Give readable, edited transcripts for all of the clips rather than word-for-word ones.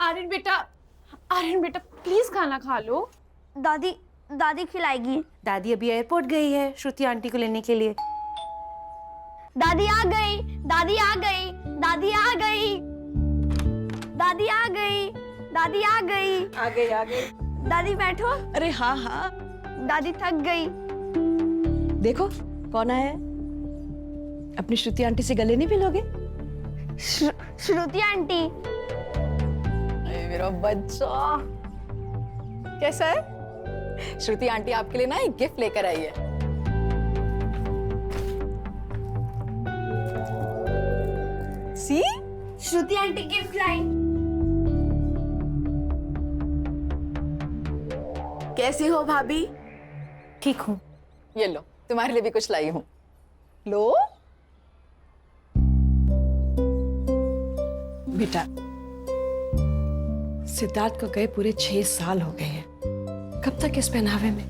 आर्यन बेटा, आर्यन बेटा प्लीज खाना खा लो। दादी दादी खिलाएगी। दादी अभी एयरपोर्ट गई है श्रुति आंटी को लेने के लिए। दादी आ गई, दादी आ गई, दादी आ गई, दादी आ गई, दादी आ गई। आ गई आ गई। दादी बैठो। अरे हाँ हाँ। दादी थक गई। देखो कौन आया है। अपनी श्रुति आंटी से गले नहीं मिलोगे? श्रुति आंटी। अरे मेरा बच्चा कैसा है? श्रुति आंटी आपके लिए ना एक गिफ्ट लेकर आई है। सी श्रुति आंटी गिफ्ट लाई। कैसी हो भाभी? ठीक हूँ। ये लो तुम्हारे लिए भी कुछ लाई हूँ। लो बेटा, सिद्धार्थ को गए पूरे 6 साल हो गए हैं। कब तक इस पहनावे में?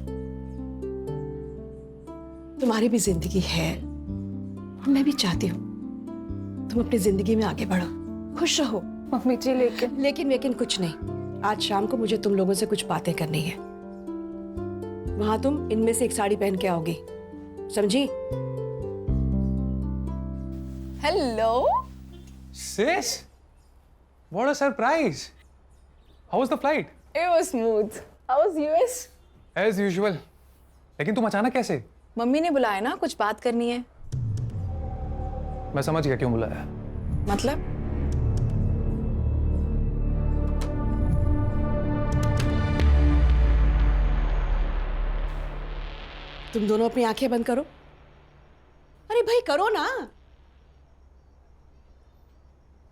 तुम्हारी भी जिंदगी है और मैं भी चाहती हूँ तुम अपनी जिंदगी में आगे बढ़ो, खुश रहो। मम्मी जी लेकिन कुछ नहीं। आज शाम को मुझे तुम लोगों से कुछ बातें करनी है। वहां तुम इनमें से एक साड़ी पहन के आओगी, समझी? Hello Sis, what a surprise! How was the flight? It was smooth. How was US? As usual. लेकिन तुम अचानक कैसे? मम्मी ने बुलाया ना, कुछ बात करनी है। मैं समझ गया क्यों बुलाया। मतलब? तुम दोनों अपनी आंखें बंद करो। अरे भाई करो ना।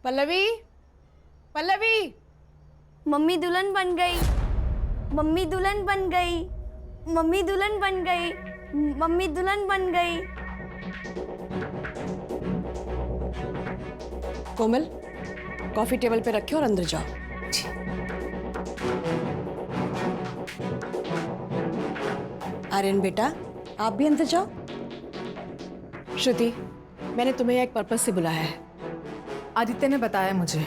पल्लवी, पल्लवी। मम्मी दुल्हन बन गई, मम्मी दुल्हन बन गई, मम्मी दुल्हन बन गई, मम्मी दुल्हन बन गई। कोमल, कॉफी टेबल पे रखे और अंदर जाओ। आर्यन बेटा, आप भी अंदर जाओ। श्रुति, मैंने तुम्हें एक पर्पस से बुलाया है। आदित्य ने बताया मुझे,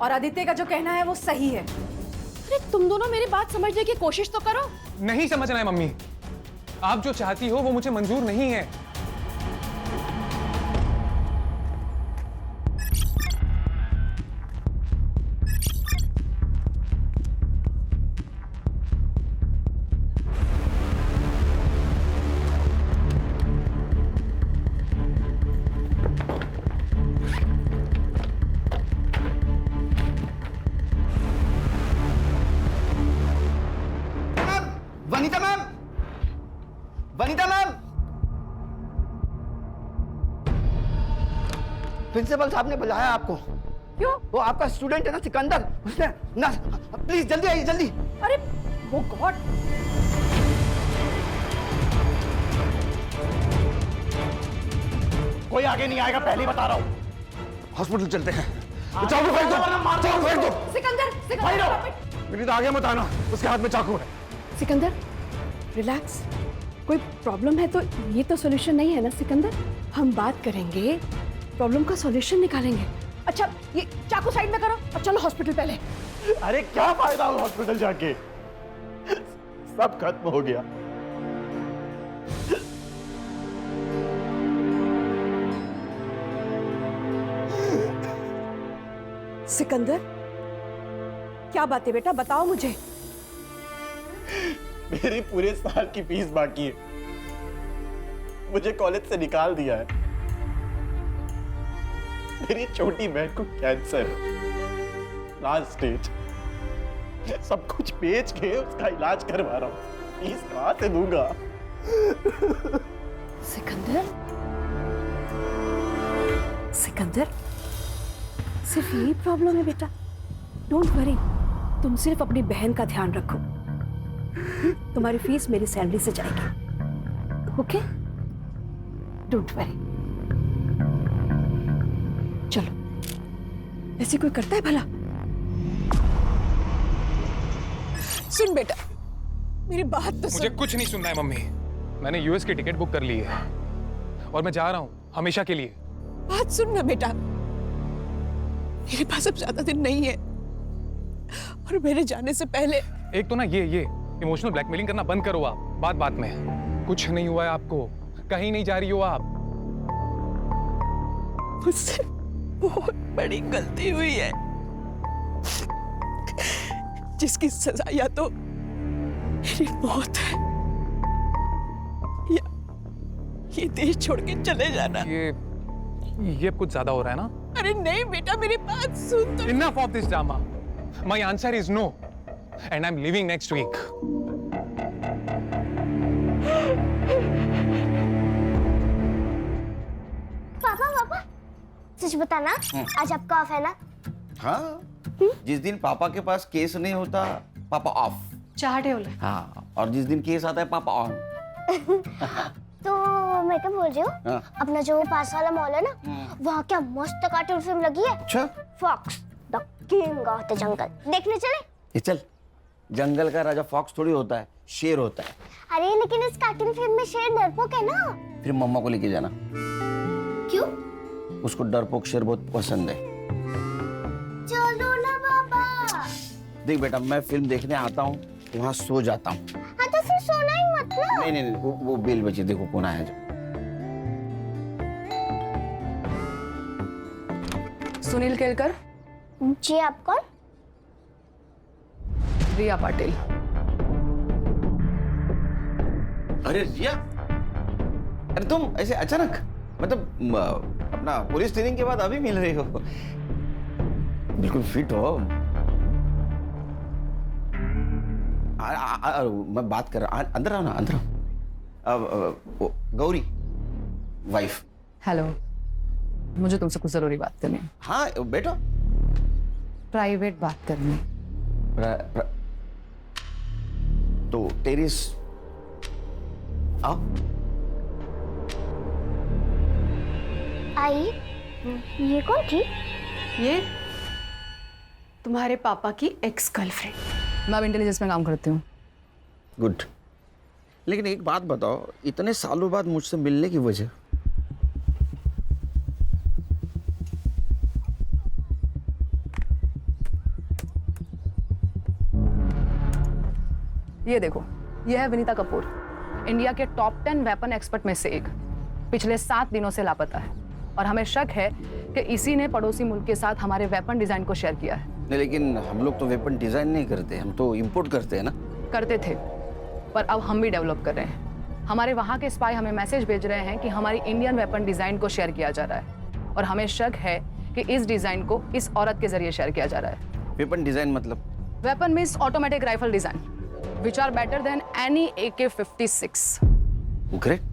और आदित्य का जो कहना है वो सही है। अरे तुम दोनों मेरी बात समझने की कोशिश तो करो। नहीं समझना है मम्मी। आप जो चाहती हो वो मुझे मंजूर नहीं है। Vanita ma'am, Vanita ma'am, principal साहब ने बुलाया आपको। क्यों? वो आपका स्टूडेंट है ना सिकंदर, उसने ना, प्लीज जल्दी आइए जल्दी। अरे वो गॉड। कोई आगे नहीं आएगा, पहले ही बता रहा हूँ। हॉस्पिटल चलते हैं। चाकू फेंक दो, चाकू फेंक दो। सिकंदर, मेरी तो आगे मत आना, उसके हाथ में चाकू है। सिकंदर, रिलैक्स। कोई प्रॉब्लम है तो ये तो सॉल्यूशन नहीं है ना सिकंदर। हम बात करेंगे, प्रॉब्लम का सॉल्यूशन निकालेंगे। अच्छा ये चाकू साइड में करो और चलो हॉस्पिटल पहले। अरे क्या फायदा हॉस्पिटल जाके, सब खत्म हो गया। सिकंदर, क्या बात है बेटा, बताओ मुझे। मेरी पूरे साल की फीस बाकी है, मुझे कॉलेज से निकाल दिया है। मेरी छोटी बहन को कैंसर है, लास्ट स्टेज। सब कुछ बेच के उसका इलाज करवा रहा हूँ, फीस कहां से दूंगा? सिकंदर, सिकंदर, सिर्फ यही प्रॉब्लम है बेटा। डोंट वरी, तुम सिर्फ अपनी बहन का ध्यान रखो। तुम्हारी फीस मेरी सैलरी से जाएगी, ओके? Don't worry. चलो, ऐसे कोई करता है भला? सुन बेटा, मेरी बात तो मुझे सुन। कुछ नहीं सुनना है मम्मी। मैंने यूएस की टिकट बुक कर ली है और मैं जा रहा हूँ हमेशा के लिए। बात सुन ना बेटा, मेरे पास अब ज्यादा दिन नहीं है। और मेरे जाने से पहले। एक तो ना ये इमोशनल ब्लैकमेलिंग करना बंद करो आप, बात में। कुछ नहीं हुआ है आपको, कहीं नहीं जा रही हो आप। मुझसे बहुत बड़ी गलती हुई है, जिसकी सजा या तो मेरी मौत है या ये देश छोड़ के चले जाना। ये कुछ ज्यादा हो रहा है ना? अरे नहीं बेटा, मेरी बात सुन तो। Enough of this drama. My answer is no, and I'm leaving next week. पापा सच बताना, आज आपका ऑफ है ना? हाँ, जिस दिन पापा के पास केस नहीं होता पापा ऑफ। चाहते हो हाँ, और जिस दिन केस आता है पापा ऑन। तो मैं क्या बोल रही हूँ, हाँ। अपना जो पास वाला मॉल है ना, वहाँ क्या मस्त कार्टून फिल्म लगी है। अच्छा, fox the king of the jungle, देखने चले? ये चल। जंगल का राजा फॉक्स थोड़ी होता है, शेर होता है। अरे लेकिन इस कार्टून फिल्म में शेर डरपोक है ना। फिर मम्मा को लेके जाना, क्यों? उसको डरपोक शेर बहुत पसंद है। चलो ना बाबा। देख बेटा, मैं फिल्म देखने आता हूँ, वहाँ सो जाता हूँ। हाँ तो फिर सोना ही मत ना। नहीं, वो बेल बची, देखो कौन आया जो। सुनील केलकर। जी आप कौन? रिया पाटिल। अरे रिया, अरे तुम ऐसे अचानक, मतलब अपना पुलिस ट्रेनिंग के बाद अभी मिल रही हो? बिल्कुल फिट हो। मैं बात कर रहा, अंदर आओ ना, अंदर आओ। गौरी वाइफ। हेलो, मुझे तुमसे कुछ जरूरी बात करनी है। हाँ बैठो। प्राइवेट बात करनी है। तो टेरिस आओ। आई, ये कौन थी? ये तुम्हारे पापा की एक्स गर्लफ्रेंड। मैं अब इंटेलिजेंस में काम करती हूँ। गुड। लेकिन एक बात बताओ, इतने सालों बाद मुझसे मिलने की वजह? ये देखो, ये है विनीता कपूर, इंडिया के टॉप 10 वेपन एक्सपर्ट में से एक। पिछले 7 दिनों से लापता है और हमें शक है कि इसी ने पड़ोसी मुल्क के साथ हमारे वेपन डिजाइन को शेयर किया है। नहीं, लेकिन हम लोग तो वेपन डिजाइन नहीं करते, हम तो इंपोर्ट करते हैं ना। करते थे, पर अब हम भी डेवलप कर रहे हैं। हमारे वहाँ के स्पाई हमें मैसेज भेज रहे हैं कि हमारी इंडियन वेपन डिजाइन को शेयर किया जा रहा है और हमें शक है कि इस डिजाइन को इस औरत के जरिए शेयर किया जा रहा है। वेपन डिजाइन मतलब? Weapon means automatic rifle design which are better than any AK-56. Great.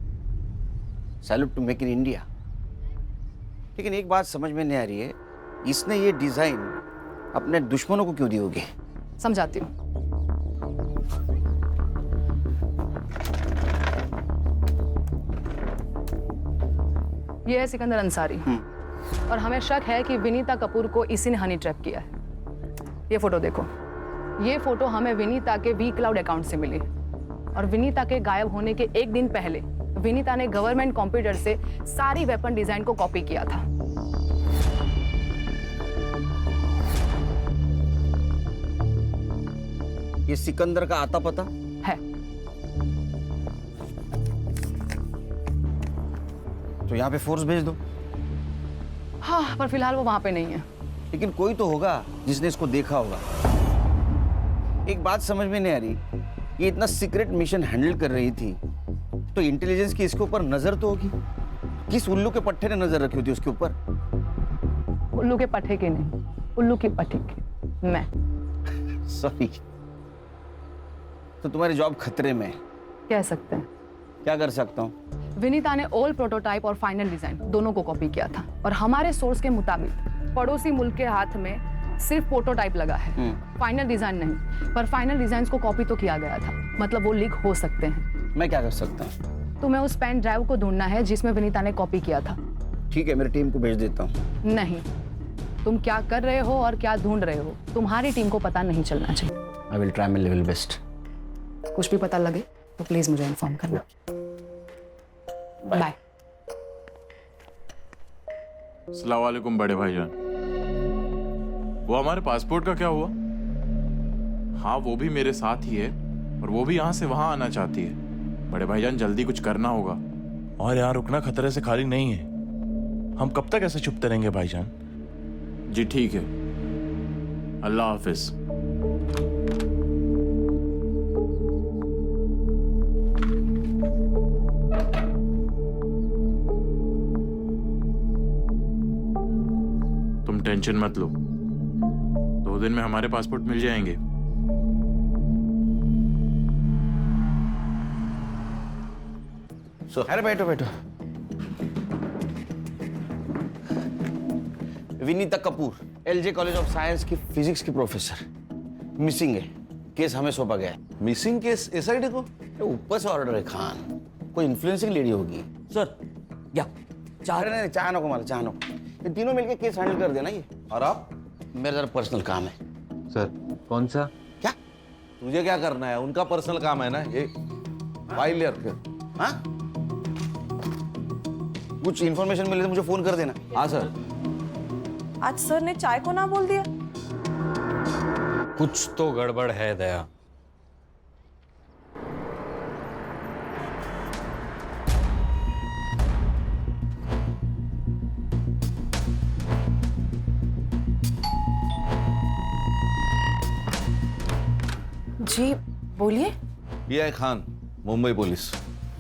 Salute to make in India. लेकिन एक बात समझ में नहीं आ रही है, इसने ये डिजाइन अपने दुश्मनों को क्यों दी होगी? समझाती हूँ। ये है सिकंदर अंसारी और हमें शक है कि विनीता कपूर को इसी ने हनी ट्रैप किया है। ये फोटो देखो, ये फोटो हमें विनीता के वी क्लाउड अकाउंट से मिली और विनीता के गायब होने के एक दिन पहले विनीता ने गवर्नमेंट कंप्यूटर से सारी वेपन डिजाइन को कॉपी किया था। ये सिकंदर का आता पता है। तो यहाँ पे फोर्स भेज दो। हाँ, पर फिलहाल वो वहां पे नहीं है। लेकिन कोई तो होगा जिसने इसको देखा होगा। एक बात समझ में नहीं आ रही, ये इतना सीक्रेट मिशन हैंडल कर रही थी तो इंटेलिजेंस की इसके ऊपर नजर तो होगी। किस उल्लू के पट्टे ने नजर रखी होती उसके ऊपर? उल्लू के पट्टे की नहीं, उल्लू की पट्टी की मैं। सॉरी। तो तुम्हारी जॉब खतरे में है? कह सकते हैं। क्या कर सकता हूँ? विनीता ने ओल्ड प्रोटोटाइप और फाइनल डिजाइन दोनों को कॉपी किया था और हमारे सोर्स के मुताबिक पड़ोसी मुल्क के हाथ में सिर्फ प्रोटोटाइप लगा है, फाइनल डिजाइन नहीं। पर फाइनल डिजाइन को कॉपी तो किया गया था, मतलब वो लीक हो सकते हैं। मैं क्या कर सकता हूँ? तुम्हें उस पेन ड्राइव को ढूंढना है जिसमें विनीता ने कॉपी किया था। ठीक है, मेरी टीम को भेज देता हूँ। नहीं, तुम क्या कर रहे हो और क्या ढूंढ रहे हो तुम्हारी टीम को पता नहीं चलना चाहिए। I will try my level best. कुछ भी पता लगे तो प्लीज मुझे इन्फॉर्म करना। बाय। अस्सलाम वालेकुम बड़े भाईजान। वो हमारे पासपोर्ट का क्या हुआ? हाँ वो भी मेरे साथ ही है और वो भी यहाँ से वहां आना चाहती है। बड़े भाईजान जल्दी कुछ करना होगा। और यहाँ रुकना खतरे से खाली नहीं है। हम कब तक ऐसे चुपते रहेंगे भाईजान? जी ठीक है, अल्लाह हाफिज। तुम टेंशन मत लो, 2 दिन में हमारे पासपोर्ट मिल जाएंगे। अरे बैठो बैठो। Vinita Kapoor, LJ college of science की फिजिक्स की प्रोफेसर, मिसिंग है। केस हमें सौंपा गया है। मिसिंग केस एसआईटी को? ऊपर से ऑर्डर है खान, कोई इन्फ्लुएंसिंग लेडी होगी। सर या चाह रहे नहीं, चाह नको, चाह नको। ये तीनों मिलके केस हैंडल कर देना। ये और आप? मेरा जरा पर्सनल काम है। सर कौन सा? क्या तुझे क्या करना है? उनका पर्सनल काम है ना ये। फाइल ले रखे। हाँ, कुछ इन्फॉर्मेशन मिले तो मुझे फोन कर देना। हाँ सर। आज सर ने चाय को ना बोल दिया। कुछ तो गड़बड़ है दया। जी बोलिए। ये है खान, मुंबई पुलिस।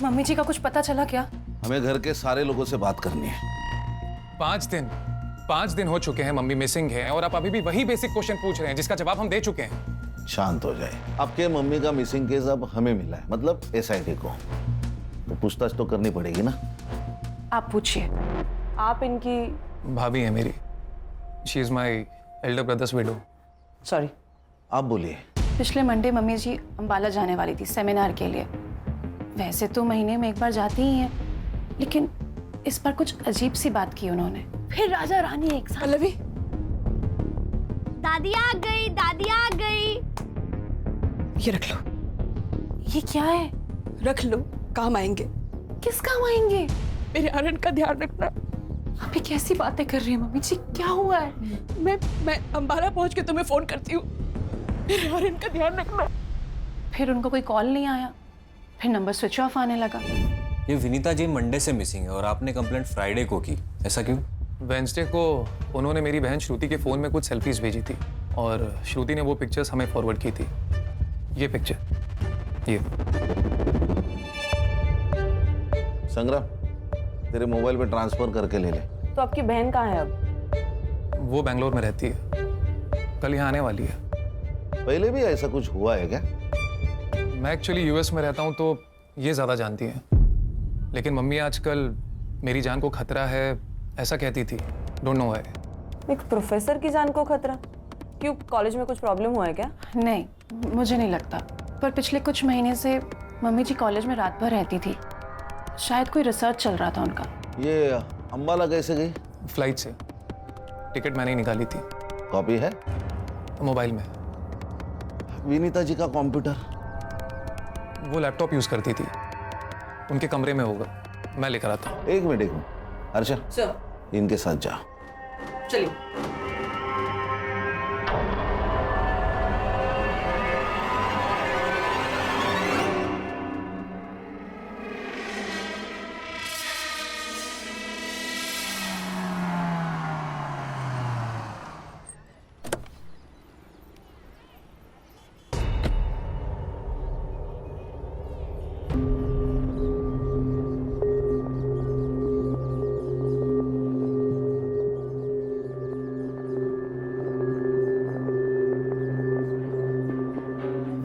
मम्मी जी का कुछ पता चला क्या? हमें घर के सारे लोगों से बात करनी है। 5 दिन हो चुके हैं मम्मी मिसिंग है और आप अभी भी वही बेसिक क्वेश्चन पूछ रहे हैं जिसका जवाब हम दे चुके हैं। शांत हो जाए। आपके मम्मी का मिसिंग केस अब हमें मिला है, मतलब एसआईटी को। तो पूछताछ तो करनी पड़ेगी ना। आप पूछिए। आप इनकी भाभी है मेरी। She is my elder brothers window. Sorry. आप बोलिए। पिछले मंडे मम्मी जी अंबाला जाने वाली थी सेमिनार के लिए। वैसे तो महीने में एक बार जाती ही हैं, लेकिन इस पर कुछ अजीब सी बात की उन्होंने। फिर राजा रानी एक साथ। पल्लवी, दादी आ गई, दादी आ गई। ये रख लो। ये क्या है? रख लो, काम आएंगे। किस काम आएंगे? मेरे आर्यन का ध्यान रखना। आप ये कैसी बातें कर रही हैं मम्मी जी? क्या हुआ है? मैं अंबाला पहुंच के तुम्हें फोन करती हूँ। मेरे आर्यन का ध्यान रखना। फिर उनको कोई कॉल नहीं आया, फिर नंबर स्विच ऑफ आने लगा। ये विनीता जी मंडे से मिसिंग है और आपने कंप्लेंट फ्राइडे को की, ऐसा क्यों? वेंसडे को उन्होंने मेरी बहन श्रुति के फोन में कुछ सेल्फीज भेजी थी और श्रुति ने वो पिक्चर्स हमें फॉरवर्ड की थी। ये पिक्चर, ये। संग्राम, तेरे मोबाइल पे ट्रांसफर करके ले ले। तो आपकी बहन कहाँ है अब? वो बेंगलोर में रहती है, कल यहाँ आने वाली है। पहले भी ऐसा कुछ हुआ है क्या? मैं एक्चुअली यूएस में रहता हूँ तो ये ज़्यादा जानती हैं, लेकिन मम्मी आजकल मेरी जान को खतरा है ऐसा कहती थी। Don't know why. एक प्रोफेसर की जान को खतरा? क्यों, कॉलेज में कुछ प्रॉब्लम हुआ है क्या? नहीं, मुझे नहीं लगता। पर पिछले कुछ महीने से मम्मी जी कॉलेज में रात भर रहती थी। शायद कोई रिसर्च चल रहा था उनका। ये अंबाला कैसे गई? फ्लाइट से। टिकट मैंने ही निकाली थी। कॉपी है मोबाइल में। विनीता जी का कंप्यूटर? वो लैपटॉप यूज करती थी, उनके कमरे में होगा, मैं लेकर आता हूँ। एक मिनट हर्षा, सर इनके साथ जाओ। चलिए।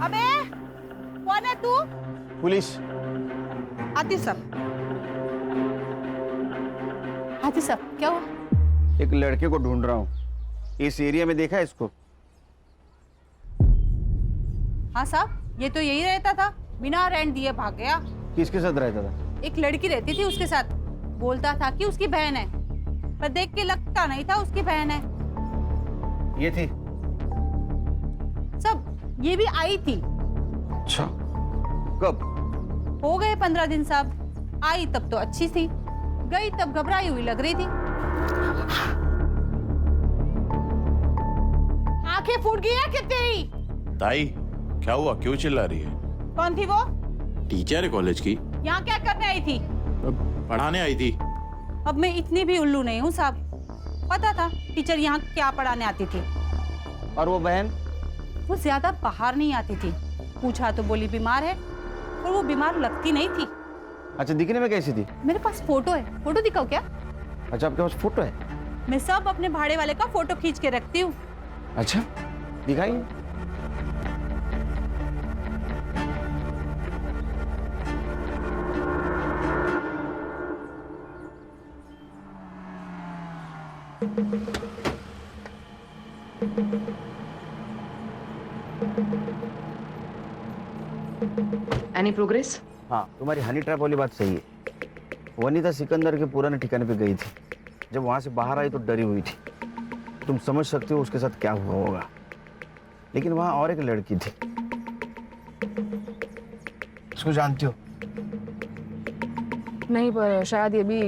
अबे कौन है तू? पुलिस। आती सब। हाथी साहब, क्या हुआ? एक लड़के को ढूंढ रहा हूँ। इस एरिया में देखा है इसको? हाँ साहब, ये तो यही रहता था, बिना रेंट दिए भाग गया। किसके साथ रहता था? एक लड़की रहती थी उसके साथ, बोलता था कि उसकी बहन है, पर देख के लगता नहीं था उसकी बहन है। ये थी? सब ये भी आई थी। अच्छा, कब? हो गए 15 दिन साहब। आई तब तो अच्छी थी, गई तब घबराई हुई लग रही थी। आंखें फूट गई है क्या तेरी? ताई क्या हुआ, क्यों चिल्ला रही है? कौन थी वो? टीचर है कॉलेज की। यहाँ क्या करने आई थी? पढ़ाने आई थी। अब मैं इतनी भी उल्लू नहीं हूँ साहब, पता था टीचर यहाँ क्या पढ़ाने आती थी। और वो बहन? वो ज्यादा बाहर नहीं आती थी, पूछा तो बोली बीमार है, और वो बीमार लगती नहीं थी। अच्छा, दिखने में कैसी थी? मेरे पास फोटो है, फोटो दिखाओ क्या? अच्छा, आपके पास फोटो है? मैं सब अपने भाड़े वाले का फोटो खींच के रखती हूँ। अच्छा, दिखाइए। Any progress? हाँ, तुम्हारी हनी ट्रैप वाली बात सही है। वनीता सिकंदर के पुराने ठिकाने पे गई थी। जब वहां से बाहर आई तो डरी हुई थी। तुम समझ सकते हो उसके साथ क्या हुआ होगा। लेकिन वहां और एक लड़की थी, उसको जानती हो? नहीं, पर शायद ये भी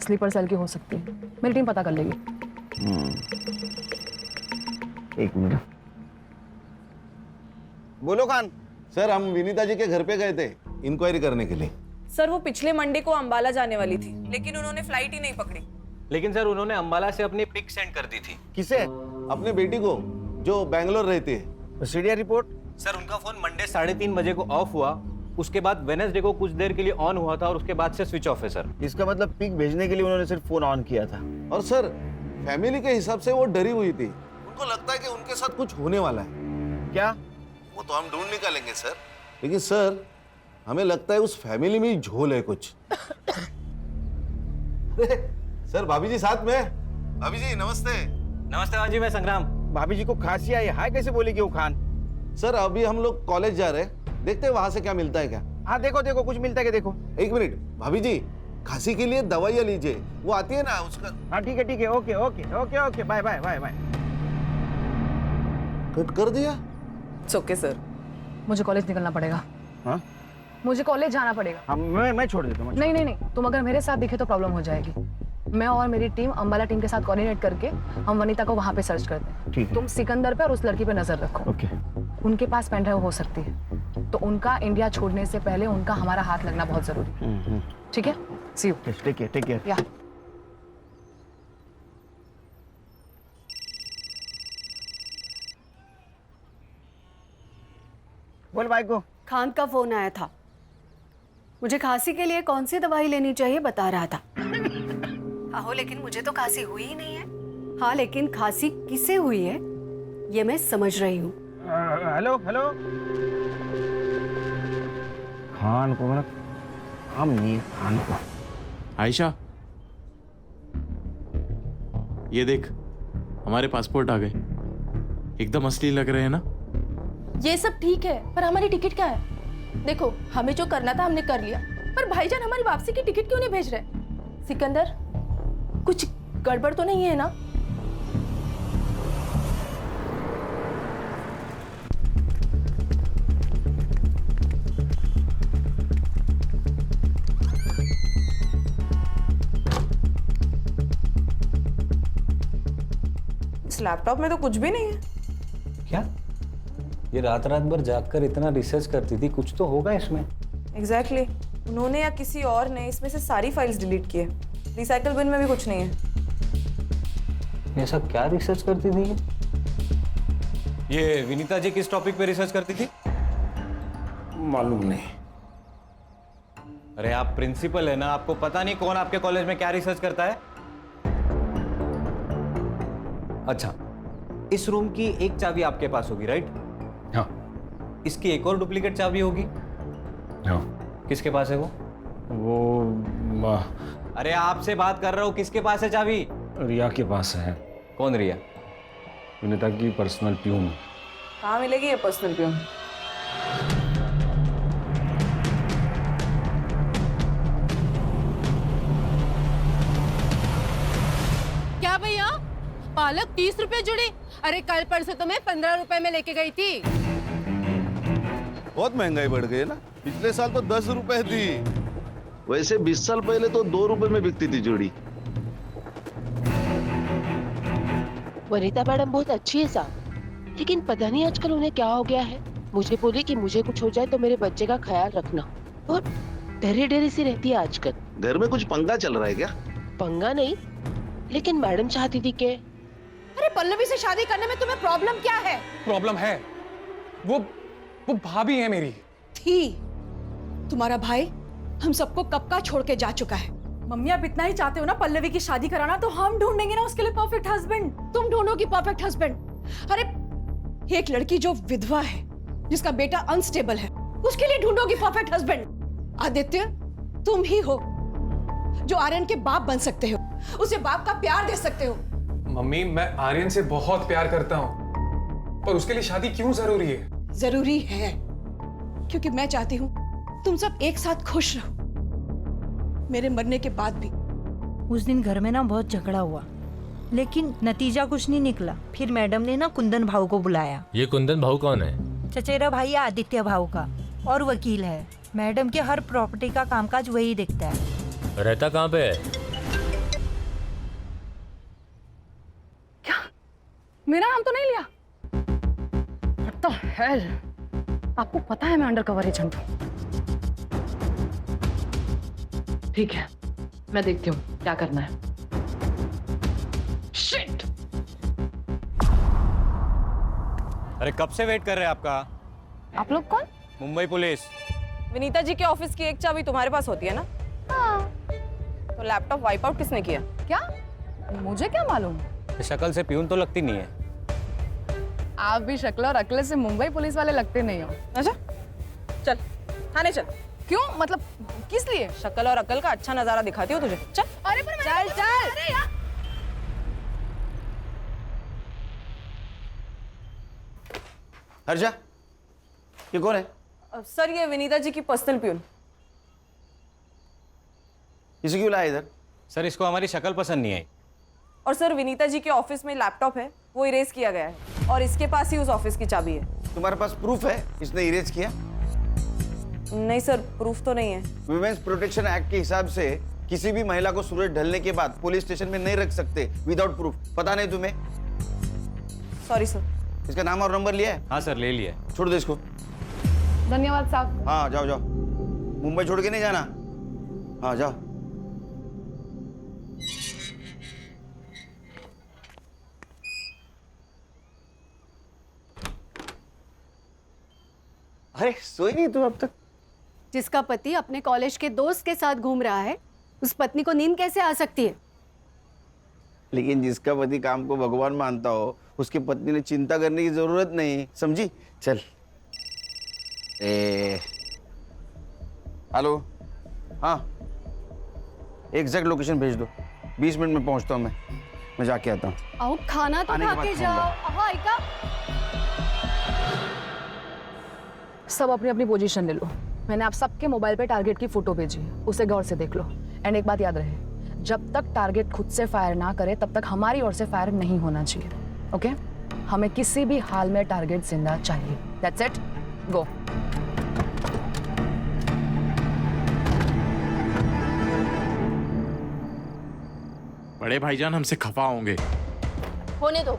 स्लीपर सेल की हो सकती है। मेरी टीम पता कर लेगी। एक मिनट। बोलो खान। सर, हम विनीता जी के घर पे गए थे इंक्वायरी करने के लिए। सर, वो पिछले मंडे को अंबाला जाने वाली थी, लेकिन उन्होंने फ्लाइट ही नहीं पकड़ी। लेकिन सर उन्होंने अंबाला से अपनी पिक सेंड कर दी थी। किसे? अपने बेटी को, जो बैंगलोर रहती है। CDR report? सर उनका फोन मंडे 3:30 बजे को ऑफ हुआ, उसके बाद वेडनेसडे को कुछ देर के लिए ऑन हुआ था और उसके बाद से स्विच ऑफ है सर। इसका मतलब पिक भेजने के लिए उन्होंने सिर्फ फोन ऑन किया था। और सर, फैमिली के हिसाब से वो डरी हुई थी। उनको लगता है कि उनके साथ कुछ होने वाला है। क्या? वो तो हम ढूंढ निकालेंगे सर। लेकिन सर, हमें लगता है उस फैमिली में ही झोल है कुछ। सर, भाभी जी साथ में। भाभी जी नमस्ते। नमस्ते भाजी, मैं संग्राम। भाभी जी को खांसी आई, हाय कैसे बोलेगी वो खान? सर, अभी हम लोग कॉलेज जा रहे हैं, देखते हैं वहां से क्या मिलता है क्या। हाँ, देखो देखो कुछ मिलता है क्या देखो। एक मिनट भाभी जी, खांसी के लिए दवाइयाँ लीजिए, वो आती है ना उसका। हाँ ठीक है, okay okay okay okay, bye bye bye bye. Cut कर दिया? It's okay sir. मुझे कॉलेज निकलना पड़ेगा। हाँ? मुझे कॉलेज जाना पड़ेगा। हाँ, मैं छोड़ देता हूँ। नहीं नहीं नहीं, तुम अगर मेरे साथ दिखे तो प्रॉब्लम हो जाएगी। मैं और मेरी टीम अंबाला टीम के साथ कोऑर्डिनेट करके हम वनीता को वहां पे सर्च करते हैं। ठीक है। तुम सिकंदर पे और उस लड़की पे नजर रखो। ओके। उनके पास पेन ड्राइव हो सकती है, तो उनका इंडिया छोड़ने से पहले उनका हमारा हाथ लगना बहुत जरूरी है। ठीक है? See you. Take care. या बोल भाई को। खान का फोन आया था, मुझे खांसी के लिए कौन सी दवाई लेनी चाहिए बता रहा था। आहो, लेकिन मुझे तो खांसी हुई ही नहीं है। हाँ, लेकिन खांसी किसे हुई है ये मैं समझ रही हूँ। Hello hello. खान को मेरा काम नहीं है। खान को। आयशा, ये देख, हमारे पासपोर्ट आ गए। एकदम असली लग रहे हैं ना? ये सब ठीक है, पर हमारी टिकट क्या है? देखो, हमें जो करना था हमने कर लिया, पर भाईजान हमारी वापसी की टिकट क्यों नहीं भेज रहे? सिकंदर, कुछ गड़बड़ तो नहीं है ना? इस लैपटॉप में तो कुछ भी नहीं है। क्या? ये रात भर जागकर इतना रिसर्च करती थी, कुछ तो होगा इसमें। एग्जैक्टली। उन्होंने या किसी और ने इसमें से सारी फाइल्स डिलीट किए। रिसाइकल बिन में भी कुछ नहीं है। ऐसा क्या रिसर्च करती थी ये? विनीता जी किस टॉपिक पे रिसर्च करती थी? मालूम नहीं। अरे आप प्रिंसिपल है ना, आपको पता नहीं कौन आपके कॉलेज में क्या रिसर्च करता है? अच्छा, इस रूम की एक चाबी आपके पास होगी, राइट? हाँ। इसकी एक और डुप्लीकेट चाबी होगी? हाँ। किसके पास है वो? अरे आपसे बात कर रहा हूँ, किसके पास है चाबी? रिया के पास है। कौन रिया? विनीता की पर्सनल प्यून। कहाँ मिलेगी ये पर्सनल प्यून? क्या भैया, पालक 30 रुपए जुड़ी? अरे कल परसों तो मैं 15 रुपए में लेके गई थी। बहुत महंगाई बढ़ गई है ना। पिछले साल तो 10 रुपए थी। वैसे 20 साल पहले तो 2 रुपए में बिकती थी जोड़ी। वनीता मैडम बहुत अच्छी है साहब, लेकिन पता नहीं आजकल उन्हें क्या हो गया है। मुझे बोले कि मुझे कुछ हो जाए तो मेरे बच्चे का ख्याल रखना, और डरे डरे सी रहती है आजकल। घर में कुछ पंगा चल रहा है क्या? पंगा नहीं, लेकिन मैडम चाहती थी कि अरे पल्लवी से शादी करने में तुम्हें प्रॉब्लम क्या है? प्रॉब्लम है, वो भाभी है मेरी। थी। तुम्हारा भाई हम सबको कब का छोड़ के जा चुका है। मम्मी आप इतना ही चाहते हो ना पल्लवी की शादी कराना, तो हम ढूंढेंगे ना उसके लिए परफेक्ट हस्बैंड। तुम ढूंढोगी परफेक्ट हस्बैंड? अरे एक लड़की जो विधवा है, जिसका बेटा अनस्टेबल है, उसके लिए ढूंढोगी परफेक्ट हस्बैंड। आदित्य, तुम ही हो जो आर्यन के बाप बन सकते हो, उसे बाप का प्यार दे सकते हो। मम्मी, मैं आर्यन से बहुत प्यार करता हूँ, पर उसके लिए शादी क्यों जरूरी है? जरूरी है क्योंकि मैं चाहती हूँ तुम सब एक साथ खुश रहो, मेरे मरने के बाद भी। उस दिन घर में ना बहुत झगड़ा हुआ, लेकिन नतीजा कुछ नहीं निकला। फिर मैडम ने ना कुंदन भाऊ को बुलाया। ये कुंदन भाऊ कौन है? चचेरा भाई आदित्य भाऊ का, और वकील है। मैडम के हर प्रॉपर्टी का कामकाज वही देखता है। रहता कहाँ पे है? क्या मेरा नाम तो नहीं लिया? What the hell? आपको पता है मैं अंडर कवर एजेंट हूँ। ठीक है, मैं देखती हूँ क्या करना है। Shit! अरे कब से वेट कर रहे हैं आपका? आप लोग कौन? मुंबई पुलिस। विनीता जी के ऑफिस की एक चाबी तुम्हारे पास होती है ना? हाँ। तो लैपटॉप वाइप आउट किसने किया? क्या? मुझे क्या मालूम? शक्ल से प्यून तो लगती नहीं है। आप भी शक्ल और अकल से मुंबई पुलिस वाले लगते नहीं हो। अच्छा, चल थाने चल। क्यों? मतलब किस लिए? शक्ल और अकल का अच्छा नजारा दिखाती हो तुझे। चल। अरे पर चल चल। अरे यार। हर्षा, ये कौन है? सर, ये विनीता जी की पर्सनल प्यून। इसे क्यों लाया इधर? सर, इसको हमारी शक्ल पसंद नहीं आई। और सर, विनीता जी के ऑफिस में लैपटॉप है, वो इरेज किया गया है, और इसके पास ही उस ऑफिस की चाबी है। तुम्हारे पास प्रूफ है इसने इरेज किया? नहीं सर, प्रूफ तो नहीं है। वुमेन्स प्रोटेक्शन एक्ट के हिसाब से किसी भी महिला को सूरज ढलने के बाद पुलिस स्टेशन में नहीं रख सकते विदाउट प्रूफ। पता नहीं तुम्हें? Sorry sir. इसका नाम और नंबर लिया है? हाँ सर, ले लिया। छोड़ दो इसको। धन्यवाद साहब। हाँ जाओ जाओ, मुंबई छोड़ के नहीं जाना। हाँ जाओ। अरे सोई नहीं तुम अब तक? जिसका पति अपने कॉलेज के दोस्त के साथ घूम रहा है, उस पत्नी को नींद कैसे आ सकती है? लेकिन जिसका पति काम को भगवान मानता हो, उसकी पत्नी ने चिंता करने की जरूरत नहीं, समझी? चल। हेलो, हाँ, एग्जैक्ट लोकेशन भेज दो। 20 मिनट में पहुंचता हूँ मैं जाके आता हूँ। आओ खाना तो खा के जाओ। हाँ इका। सब अपनी अपनी पोजीशन ले लो। मैंने आप सबके मोबाइल पे टारगेट की फोटो भेजी है, उसे गौर से देख लो। एंड एक बात याद रहे, जब तक टारगेट खुद से फायर ना करे तब तक हमारी ओर से फायर नहीं होना चाहिए। ओके? हमें किसी भी हाल में टारगेट जिंदा चाहिए। दैट्स इट, गो। बड़े भाईजान हमसे खफा होंगे। होने दो,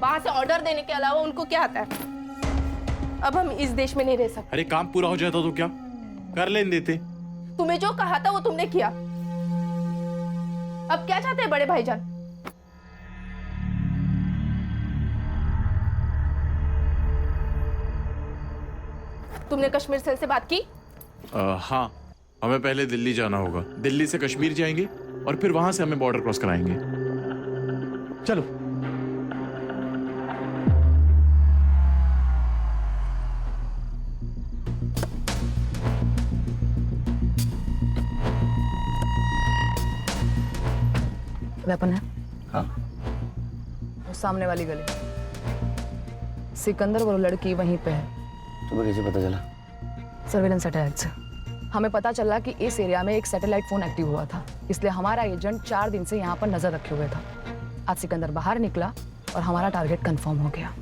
वहां से ऑर्डर देने के अलावा उनको क्या आता है? अब हम इस देश में नहीं रह सकते। अरे काम पूरा हो जाता तो क्या कर लेने देते। तुम्हें जो कहा था वो तुमने किया। अब क्या चाहते हैं बड़े भाईजान? तुमने कश्मीर सेल से बात की? हाँ, हमें पहले दिल्ली जाना होगा। दिल्ली से कश्मीर जाएंगे और फिर वहां से हमें बॉर्डर क्रॉस कराएंगे। चलो। वेपन है? हाँ। वो सामने वाली गली। सिकंदर वो लड़की वहीं पे है। तुम्हें कैसे पता चला? सर्वेलेंस सैटेलाइट से हमें पता चला कि इस एरिया में एक सैटेलाइट फोन एक्टिव हुआ था, इसलिए हमारा एजेंट 4 दिन से यहाँ पर नजर रखे हुए था। आज सिकंदर बाहर निकला और हमारा टारगेट कंफर्म हो गया।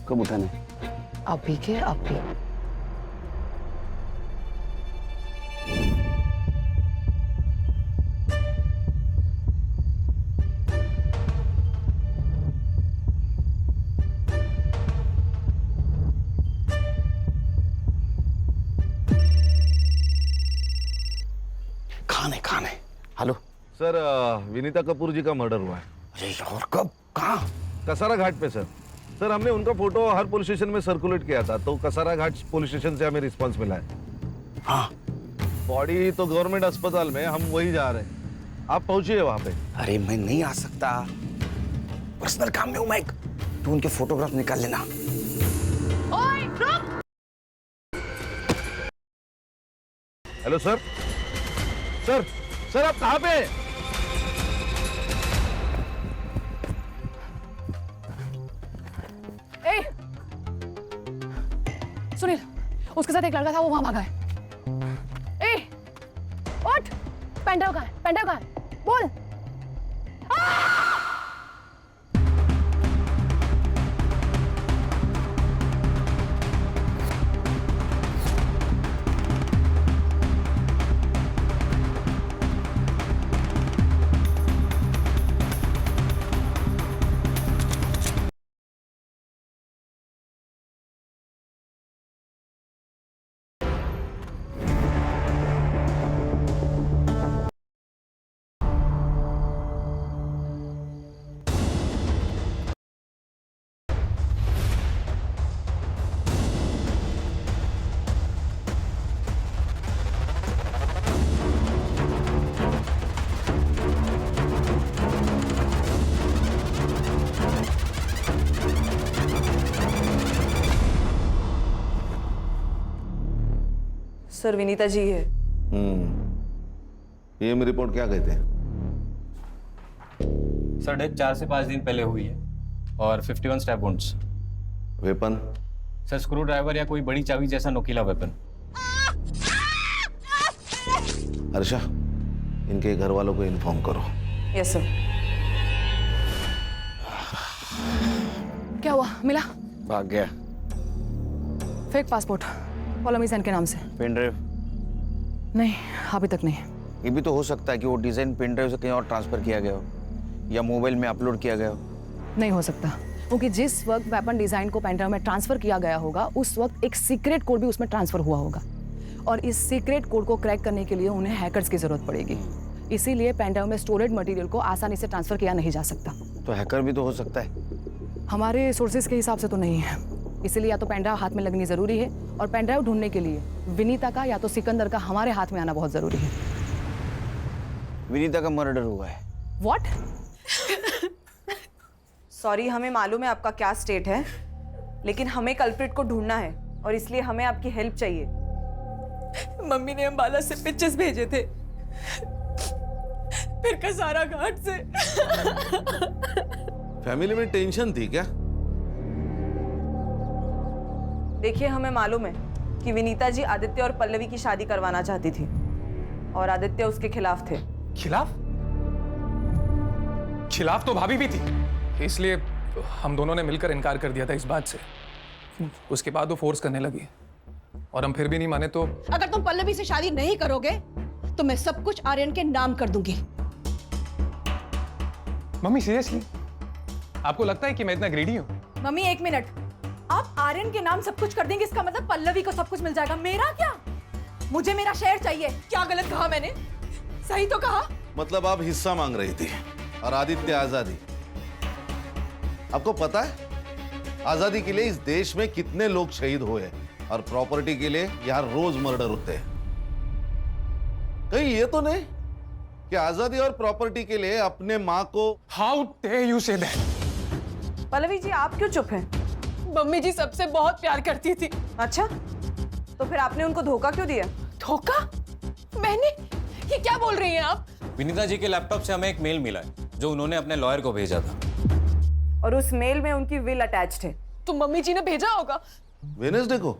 कब उठाने? अभी के अभी। कहाँ है? हेलो सर, विनीता कपूर जी का मर्डर हुआ है। अरे यार, कब, कहाँ? कसारा घाट पे सर। सर, हमने उनका फोटो हर पुलिस स्टेशन में सर्कुलेट किया था, तो कसारा घाट पुलिस स्टेशन से हमें रिस्पांस मिला है। हाँ, बॉडी तो गवर्नमेंट अस्पताल में, हम वही जा रहे हैं। आप पहुंचिए वहां पे। अरे मैं नहीं आ सकता, पर्सनल काम में हूँ मैं। तू उनके फोटोग्राफ निकाल लेना। ओए रुक! Hello sir. सर, सर आप कहाँ पे? ए! सुनील, उसके साथ एक लड़का था, वो वहां भागा है। ए! उठ! पेंड्राइव कहाँ है? पेंड्राइव कहाँ है? बोल! सर, विनीता जी है। ये रिपोर्ट क्या कहते हैं? सर, डेथ 4 से 5 दिन पहले हुई है और 51 stab wounds. Weapon? Sir, screw driver या कोई बड़ी चाबी जैसा नोकीला वेपन। हर्षा, इनके घर वालों को इन्फॉर्म करो। Yes sir. क्या हुआ? मिला? भाग गया। फेक पासपोर्ट, पॉलोमीसेन के नाम से। Pen drive? नहीं, अभी तक नहीं। ये भी तो हो सकता है कि वो डिजाइन पेन ड्राइव से कहीं और ट्रांसफर किया गया हो या मोबाइल में अपलोड किया गया हो। नहीं हो सकता, क्योंकि जिस वक्त वेपन डिजाइन को पेन ड्राइव में ट्रांसफर किया गया होगा, उस वक्त एक सीक्रेट कोड भी उसमें ट्रांसफर हुआ होगा, और इस सीक्रेट कोड को क्रैक करने के लिए उन्हें हैकर्स की जरूरत पड़ेगी। इसीलिए पेन ड्राइव में स्टोरेड मटेरियल को आसानी से ट्रांसफर किया नहीं जा सकता। तो हैकर भी तो हो सकता है। हमारे सोर्सेज के हिसाब से तो नहीं है, इसीलिए या तो पेन ड्राइव हाथ में लगनी जरूरी है, और पेन ड्राइव ढूंढने के लिए विनीता का या तो सिकंदर का हमारे हाथ में आना बहुत जरूरी है। विनीता का मर्डर हुआ है। व्हाट? सॉरी, हमें मालूम है आपका क्या स्टेट है, लेकिन हमें कल्प्रिट को ढूंढना है और इसलिए हमें आपकी हेल्प चाहिए। मम्मी ने अंबाला से पिक्चर्स भेजे थे, फिर कसारा घाट से। फैमिली में टेंशन थी क्या? देखिए, हमें मालूम है कि विनीता जी आदित्य और पल्लवी की शादी करवाना चाहती थी और आदित्य उसके खिलाफ थे। खिलाफ? खिलाफ तो भाभी भी थी, इसलिए हम दोनों ने मिलकर इनकार कर दिया था इस बात से। उसके बाद वो फोर्स करने लगी और हम फिर भी नहीं माने। तो अगर तुम पल्लवी से शादी नहीं करोगे तो मैं सब कुछ आर्यन के नाम कर दूंगी। मम्मी सीरियसली आपको लगता है कि मैं इतना ग्रीडी हूँ? मम्मी एक मिनट, आप आर्यन के नाम सब कुछ कर देंगे, इसका मतलब पल्लवी को सब कुछ मिल जाएगा। मेरा क्या? मुझे मेरा शेयर चाहिए। क्या गलत कहा मैंने? सही तो कहा। मतलब आप हिस्सा मांग रही थी और आदित्य आजादी। आपको पता है आजादी के लिए इस देश में कितने लोग शहीद हुए और प्रॉपर्टी के लिए यहां रोज मर्डर होते हैं। कहीं ये तो नहीं कि आजादी और प्रॉपर्टी के लिए अपने माँ को। How dare you say that? Pallavi ji, आप क्यों चुप हैं? मम्मी जी सबसे बहुत प्यार करती थी। अच्छा, तो फिर आपने उनको धोखा क्यों दिया? धोखा? मैंने? ये क्या बोल रही हैं आप? विनीता जी के लैपटॉप से हमें एक मेल मिला है जो उन्होंने अपने लॉयर को भेजा था, और उस मेल में उनकी विल अटैच्ड है। तो मम्मी जी ने भेजा होगा। वेडनेसडे को?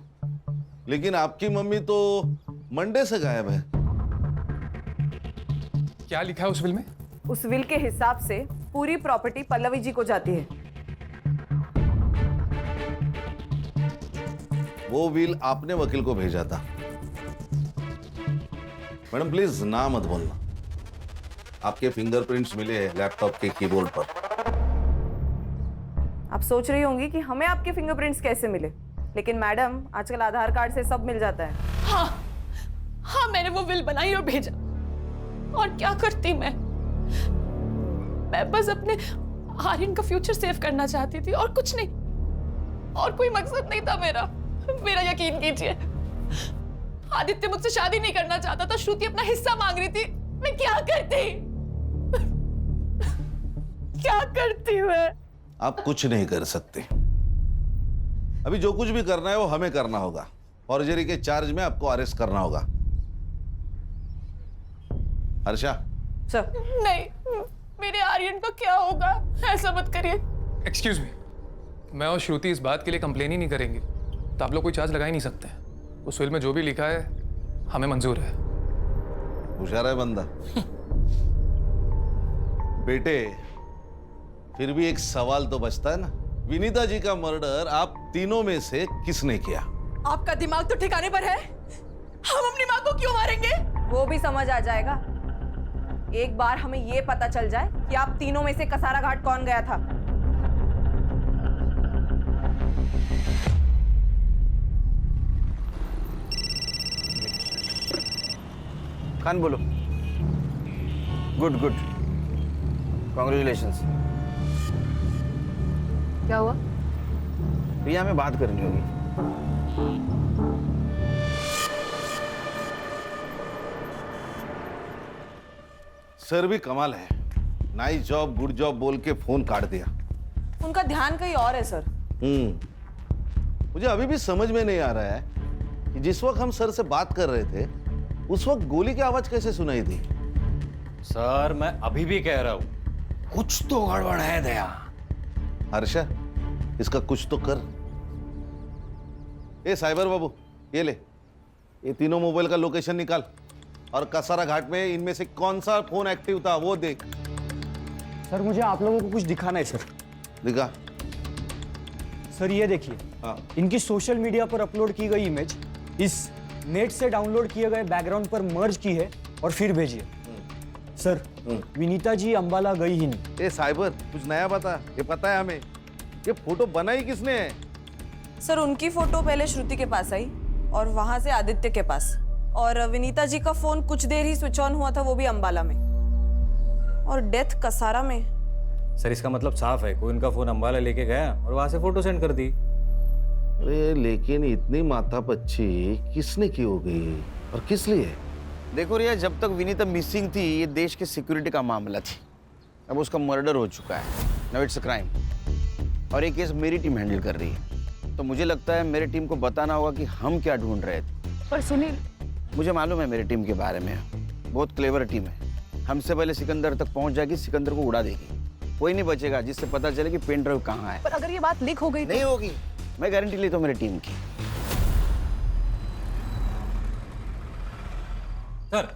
लेकिन आपकी मम्मी तो मंडे से गायब है। क्या लिखा है उस विल में? उस विल के हिसाब से पूरी प्रॉपर्टी पल्लवी जी को जाती है। वो विल आपने वकील को भेजा था। मैडम प्लीज ना मत बोलना। आपके फिंगरप्रिंट्स मिले हैं लैपटॉप के कीबोर्ड पर। आप सोच रही होंगी कि हमें आपके फिंगरप्रिंट्स कैसे मिले, लेकिन मैडम आजकल आधार कार्ड से सब मिल जाता है। हाँ, मैंने वो विल बनाई और भेजा। और क्या करती मैं बस अपने आर्यन का फ्यूचर सेव करना चाहती थी और कुछ नहीं, और कोई मकसद नहीं था मेरा यकीन कीजिए। आदित्य मुझसे शादी नहीं करना चाहता था, श्रुति अपना हिस्सा मांग रही थी, मैं क्या करती मैं? आप कुछ नहीं कर सकते। अभी जो कुछ भी करना है वो हमें करना होगा। फॉर्जरी के चार्ज में आपको अरेस्ट करना होगा। हर्षा। सर नहीं, मेरे आर्यन का क्या होगा? ऐसा मत करिए। एक्सक्यूज मी, मैं और श्रुति इस बात के लिए कंप्लेन ही नहीं करेंगे तो आप लोग कोई चार्ज लगा ही नहीं सकते। उस विल में जो भी लिखा है हमें मंजूर है। होशियार है बंदा। बेटे, फिर भी एक सवाल तो बचता है ना, विनीता जी का मर्डर आप तीनों में से किसने किया? आपका दिमाग तो ठिकाने पर है? हम अपनी माँ को क्यों मारेंगे? वो भी समझ आ जाएगा एक बार हमें ये पता चल जाए कि आप तीनों में से कसारा घाट कौन गया था। खान बोलो। Good good, congratulations. क्या हुआ? प्रिया में बात करनी होगी। सर भी कमाल है, नाइस जॉब गुड जॉब बोल के फोन काट दिया। उनका ध्यान कहीं और है सर। मुझे अभी भी समझ में नहीं आ रहा है कि जिस वक्त हम सर से बात कर रहे थे उस वक्त गोली की आवाज कैसे सुनाई दी? सर मैं अभी भी कह रहा हूं कुछ तो गड़बड़ है दया। हर्षा, इसका कुछ तो कर। ए साइबर बाबू, ये ले, ये तीनों मोबाइल का लोकेशन निकाल और कसारा घाट में इनमें से कौन सा फोन एक्टिव था वो देख। सर मुझे आप लोगों को कुछ दिखाना है सर। दिखा। सर ये देखिए, इनकी सोशल मीडिया पर अपलोड की गई इमेज इस नेट से डाउनलोड किए गए बैकग्राउंड पर मर्ज की है और फिर भेजी है। सर विनीता जी अंबाला गई ही नहीं। ए साइबर, कुछ नया बता। ये पता है हमें, ये फोटो बनाई किसने है? सर उनकी फोटो पहले श्रुति के पास आई और वहां से आदित्य के पास, और विनीता जी का फोन कुछ देर ही स्विच ऑन हुआ था, वो भी अंबाला में, और डेथ कसारा में। सर इसका मतलब साफ है, कोई उनका फोन अंबाला लेके गया और वहां से फोटो सेंड कर दी। अरे लेकिन इतनी माथापच्ची किसने की होगी और किस लिए? देखो रिया, जब तक विनीता मिसिंग थी ये देश के सिक्योरिटी का मामला थी। अब उसका मर्डर हो चुका है, नाउ इट्स अ क्राइम, और ये केस मेरी टीम हैंडल कर रही है। तो मुझे लगता है मेरी टीम को बताना होगा कि हम क्या ढूंढ रहे थे। पर सुनील, मुझे मालूम है मेरी टीम के बारे में, बहुत क्लेवर टीम है। हमसे पहले सिकंदर तक पहुंच जाएगी, सिकंदर को उड़ा देगी, कोई नहीं बचेगा जिससे पता चले कि पेन ड्राइव कहाँ है। पर अगर ये बात लीक हो गई नहीं होगी, मैं गारंटी लेता हूँ मेरी टीम की। सर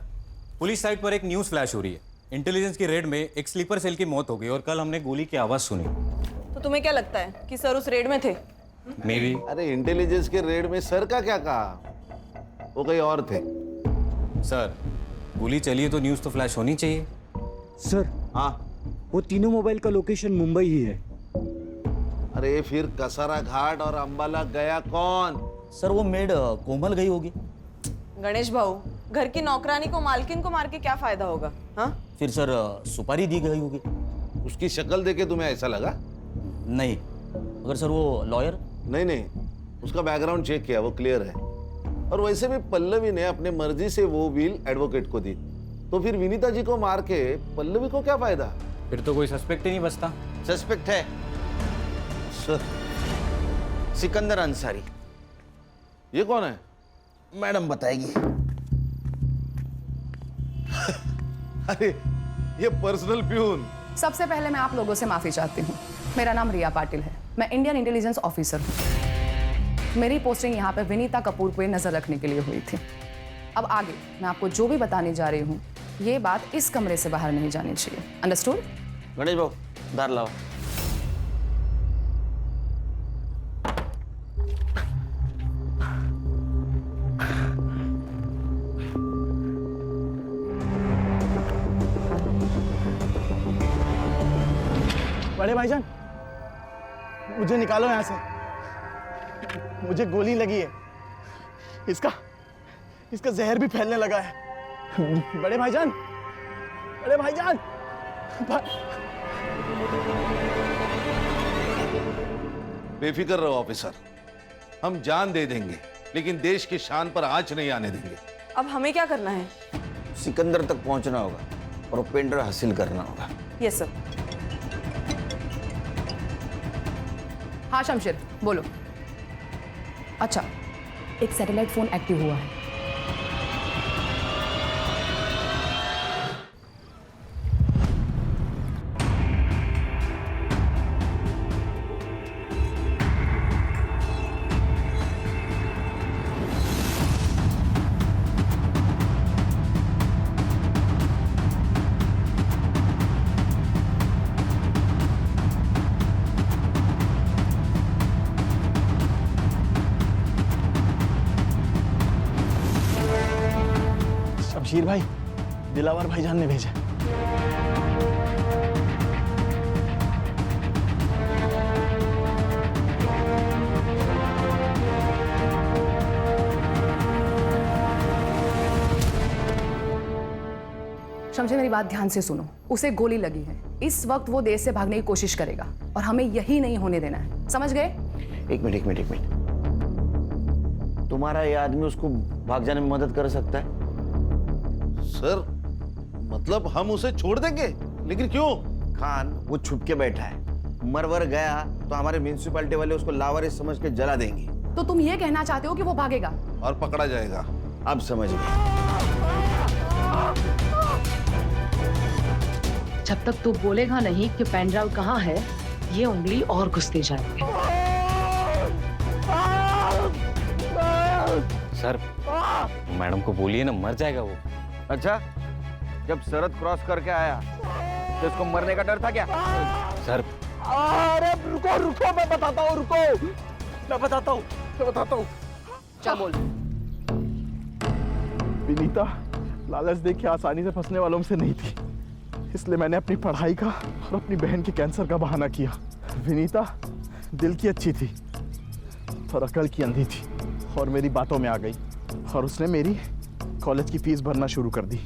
पुलिस साइट पर एक न्यूज़ फ्लैश हो रही है। इंटेलिजेंस की रेड में एक स्लीपर सेल की मौत हो गई और कल हमने गोली की आवाज सुनी। तो तुम्हें क्या लगता है कि सर उस रेड में थे? May be. अरे इंटेलिजेंस के रेड में सर का क्या कहा, वो कहीं और थे। सर गोली चली है तो न्यूज़ तो फ्लैश होनी चाहिए। सर हाँ, वो तीनों मोबाइल का लोकेशन मुंबई ही है। अरे फिर कसारा घाट और अंबाला गया कौन? सर वो मेड कोमल गई होगी। गणेश भाऊ, घर की नौकरानी को मालकिन को मार के क्या फायदा होगा? हाँ, फिर सर सुपारी दी गई होगी। उसकी शक्ल देखे तुम्हें ऐसा लगा? नहीं। अगर सर वो लॉयर? नहीं, उसका बैकग्राउंड चेक किया, वो क्लियर है। और वैसे भी पल्लवी ने अपने मर्जी से वो विल एडवोकेट को दी, तो फिर विनीता जी को मार के पल्लवी को क्या फायदा? फिर तो कोई सस्पेक्ट ही नहीं बचता। सस्पेक्ट है सर, सिकंदर अंसारी। ये कौन है? मैडम बताएगी। अरे ये पर्सनल प्यून। सबसे पहले मैं आप लोगों से माफी चाहती हूँ। मेरा नाम रिया पाटिल है, मैं इंडियन इंटेलिजेंस ऑफिसर हूँ। मेरी पोस्टिंग यहाँ पे विनीता कपूर पे नजर रखने के लिए हुई थी। अब आगे मैं आपको जो भी बताने जा रही हूँ, ये बात इस कमरे से बाहर नहीं जानी चाहिए। अंडरस्टूड? गणेश बाबू दार लाओ। बड़े भाईजान, मुझे निकालो यहाँ से, मुझे गोली लगी है। इसका जहर भी फैलने लगा है। बड़े भाईजान, अरे भाईजान बेफिक्र रहो ऑफिसर, हम जान दे देंगे लेकिन देश की शान पर आंच नहीं आने देंगे। अब हमें क्या करना है? सिकंदर तक पहुंचना होगा और वो पेंड्राइव हासिल करना होगा। Yes sir. हाँ शमशेर बोलो। अच्छा, एक सैटेलाइट फोन एक्टिव हुआ है। शमशीर भाई, दिलावर भाईजान ने भेजा। शमशेर मेरी बात ध्यान से सुनो, उसे गोली लगी है। इस वक्त वो देश से भागने की कोशिश करेगा और हमें यही नहीं होने देना है, समझ गए? एक मिनट। तुम्हारा ये आदमी उसको भाग जाने में मदद कर सकता है? सर, मतलब हम उसे छोड़ देंगे? लेकिन क्यों? खान वो छुप के बैठा है, मरवर गया तो हमारे म्यूनिसिपैलिटी वाले उसको लावारिस समझ के जला देंगे। तो तुम ये कहना चाहते हो कि वो भागेगा और पकड़ा जाएगा? अब समझ गए। जब तक तू बोलेगा नहीं कि पेनड्राइव कहाँ है, ये उंगली और घुसती जाएगी। सर, मैडम को बोलिए ना, मर जाएगा वो। अच्छा, जब सरहद क्रॉस करके आया तो इसको मरने का डर था क्या? सर, अरे रुको, मैं बताता हूँ। क्या बोल? विनीता लालच देख के आसानी से फंसने वालों में से नहीं थी, इसलिए मैंने अपनी पढ़ाई का और अपनी बहन के कैंसर का बहाना किया। विनीता दिल की अच्छी थी और अकल की अंधी थी और मेरी बातों में आ गई और उसने मेरी कॉलेज की फीस भरना शुरू कर दी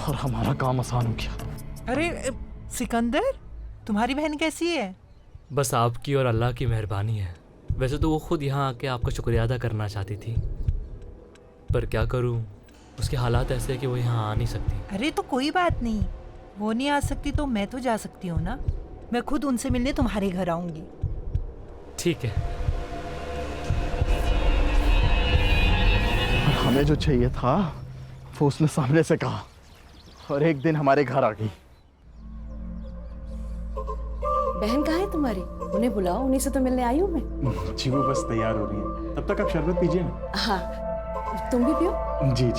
और हमारा काम आसान हो गया। अरे सिकंदर, तुम्हारी बहन कैसी है? बस आपकी और अल्लाह की मेहरबानी है। वैसे तो वो खुद यहाँ आके आपका शुक्रिया अदा करना चाहती थी, पर क्या करूँ, उसके हालात ऐसे हैं कि वो यहाँ आ नहीं सकती। अरे तो कोई बात नहीं, वो नहीं आ सकती तो मैं तो जा सकती हूँ ना। मैं खुद उनसे मिलने तुम्हारे घर आऊंगी। ठीक है। हमें जो चाहिए था वो उसने सामने से कहा और एक दिन हमारे घर आ गई। बहन कहाँ है तुम्हारी? उन्हें बुलाओ, उन्हीं से तो मिलने आई हूँ मैं। जी वो बस तैयार हो रही है, तब तक आप शरबत पीजिए ना। हाँ, तुम भी पियो। जी।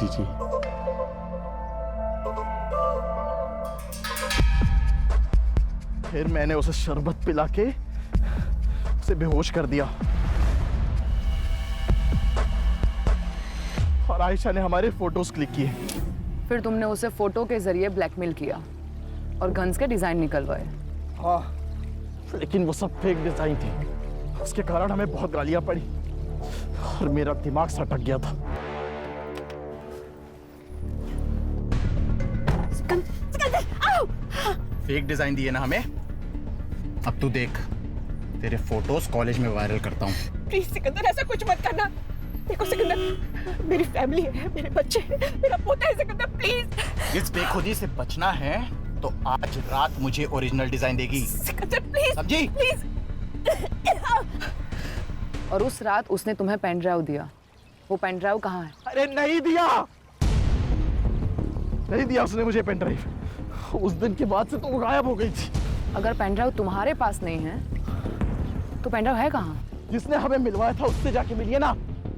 फिर मैंने उसे शरबत पिला के उसे बेहोश कर दिया और आयशा ने हमारे फोटोज क्लिक किए। फिर तुमने उसे फोटो के जरिए ब्लैकमेल किया और गन्स के डिजाइन निकलवाए। हाँ, लेकिन वो सब फेक डिजाइन थी, उसके कारण हमें बहुत गालियां पड़ी और मेरा दिमाग सटक गया था। फेक डिजाइन दिए ना हमें, अब तू देख, तेरे फोटोज कॉलेज में वायरल करता हूँ। प्लीज सिकंदर, ऐसा कुछ मत करना। देखो सिकंदर, मेरी फैमिली है, मेरे बच्चे हैं, मेरा पोता है सिकंदर, प्लीज। इस बेखुदी से बचना है तो आज रात मुझे ओरिजिनल डिजाइन देगी। सिकंदर प्लीज, समझी? प्लीज। और उस रात उसने तुम्हें पेन ड्राइव दिया, वो पेन ड्राइव कहाँ है? अरे नहीं दिया उसने मुझे पेन ड्राइव। उस दिन के बाद से तो वो गायब हो गई थी। अगर पेन ड्राइव तुम्हारे पास नहीं है तो पेन ड्राइव है कहाँ? जिसने हमें मिलवाया था उससे जाके मिलिए ना।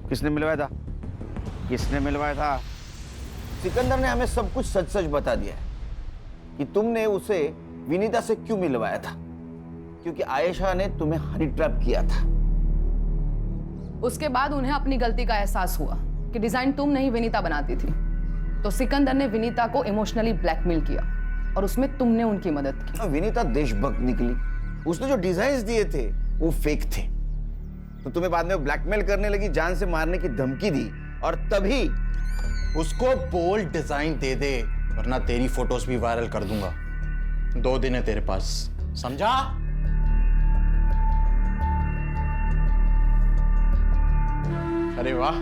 किसने मिलवाया था? सिकंदर ने हमें सब कुछ सच सच बता दिया है कि तुमने उसे विनीता से क्यों मिलवाया था, क्योंकि आयशा ने तुम्हें हनी ट्रैप किया था। उसके बाद उन्हें अपनी गलती का एहसास हुआ कि डिजाइन तुम नहीं विनीता बनाती थी, तो सिकंदर ने विनीता को इमोशनली ब्लैकमेल किया और उसमें तुमने उनकी मदद की। विनीता देशभक्त निकली, उसने जो डिजाइन्स दिए थे वो फेक थे, तो तुम्हें बाद में ब्लैकमेल करने लगी, जान से मारने की धमकी दी और तभी उसको बोल्ड डिजाइन दे दे, वरना तेरी फोटोज भी वायरल कर दूंगा। 2 दिन है तेरे पास, समझा? अरे वाह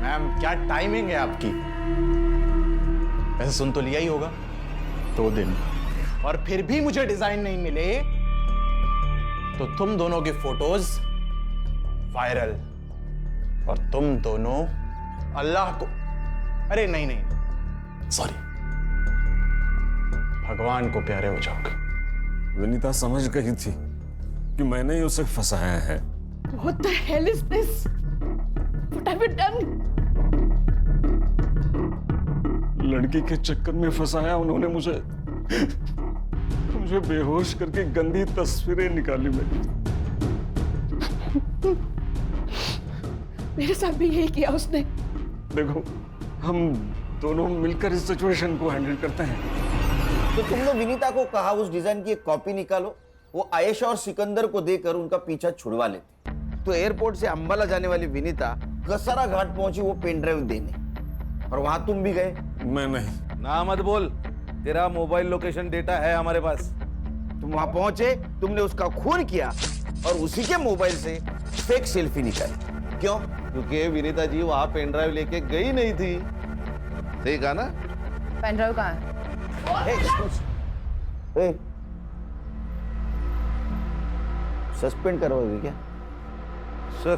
मैम, क्या टाइमिंग है आपकी। वैसे सुन तो लिया ही होगा, 2 दिन, और फिर भी मुझे डिजाइन नहीं मिले तो तुम दोनों की फोटोज वायरल, और तुम दोनों अल्लाह को, अरे नहीं नहीं सॉरी, भगवान को प्यारे हो जाओगे। विनीता समझ गई थी कि मैंने ही उसे फंसाया है। What the hell is this? What have you done? लड़की के चक्कर में फंसाया उन्होंने मुझे बेहोश करके गंदी तस्वीरें निकाली मेरी। मेरे साथ भी यही किया उसने। देखो, हम दोनों मिलकर इस सिचुएशन को हैंडल करते हैं। तो तुम लोग विनीता को कहा उस डिजाइन की एक कॉपी निकालो, वो आयशा और सिकंदर को देकर उनका पीछा छुड़वा लेते। तो एयरपोर्ट से अंबाला जाने वाली विनीता कसारा घाट पहुंची वो पेन ड्राइव देने, और वहां तुम भी गए। मैं नहीं। ना मत बोल, तेरा मोबाइल लोकेशन डेटा है हमारे पास। तुम वहां पहुंचे, तुमने उसका खून किया और उसी के मोबाइल से फेक सेल्फी निकाली। क्यों? क्योंकि विनीता जी वहां पेन ड्राइव लेके गई नहीं थी। सही कहा ना? पेन ड्राइव कहाँ है? सस्पेंड करवाओगे क्या? सर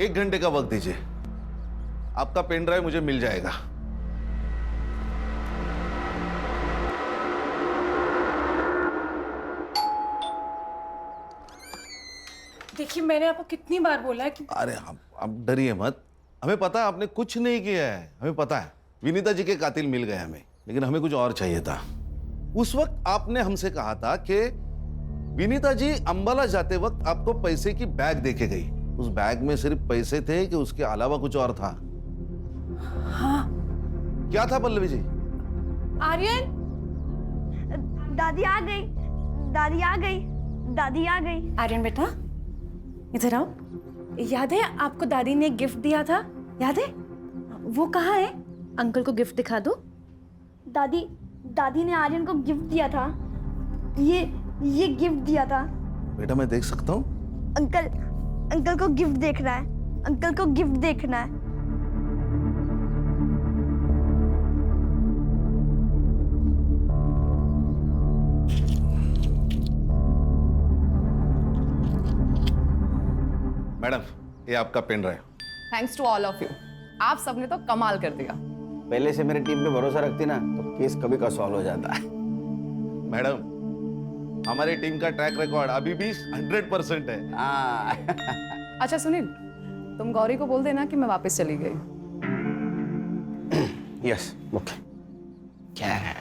1 घंटे का वक्त दीजिए, आपका पेन ड्राइव मुझे मिल जाएगा। देखिए मैंने आपको कितनी बार बोला है कि अरे आप डरिए मत, हमें पता है आपने कुछ नहीं किया है। हमें पता है विनीता जी के कातिल मिल गए हमें, लेकिन हमें कुछ और चाहिए था। उस वक्त आपने हमसे कहा था कि विनीता जी अंबाला जाते वक्त आपको पैसे की बैग देके गई। उस बैग में सिर्फ पैसे थे कि उसके अलावा कुछ और था? हाँ। क्या था पल्लवी जी? आर्यन, दादी आ गई, दादी आ गई, दादी आ गई। आर्यन बेटा इधर आओ। याद है आपको दादी ने गिफ्ट दिया था? याद है? वो कहाँ है? अंकल को गिफ्ट दिखा दो। दादी ने आर्यन को गिफ्ट दिया था। ये गिफ्ट दिया था। बेटा मैं देख सकता हूँ? अंकल को गिफ्ट देखना है, अंकल को गिफ्ट देखना है। मैडम ये आपका pen drive. Thanks to all of you, आप सबने तो कमाल कर दिया। पहले से मेरी टीम पे भरोसा रखती ना तो केस कभी का सॉल्व हो जाता है। मैडम हमारी टीम का ट्रैक रिकॉर्ड अभी भी 100% है। अच्छा सुनील, तुम गौरी को बोल देना कि मैं वापस चली गई। Yes okay. क्या है?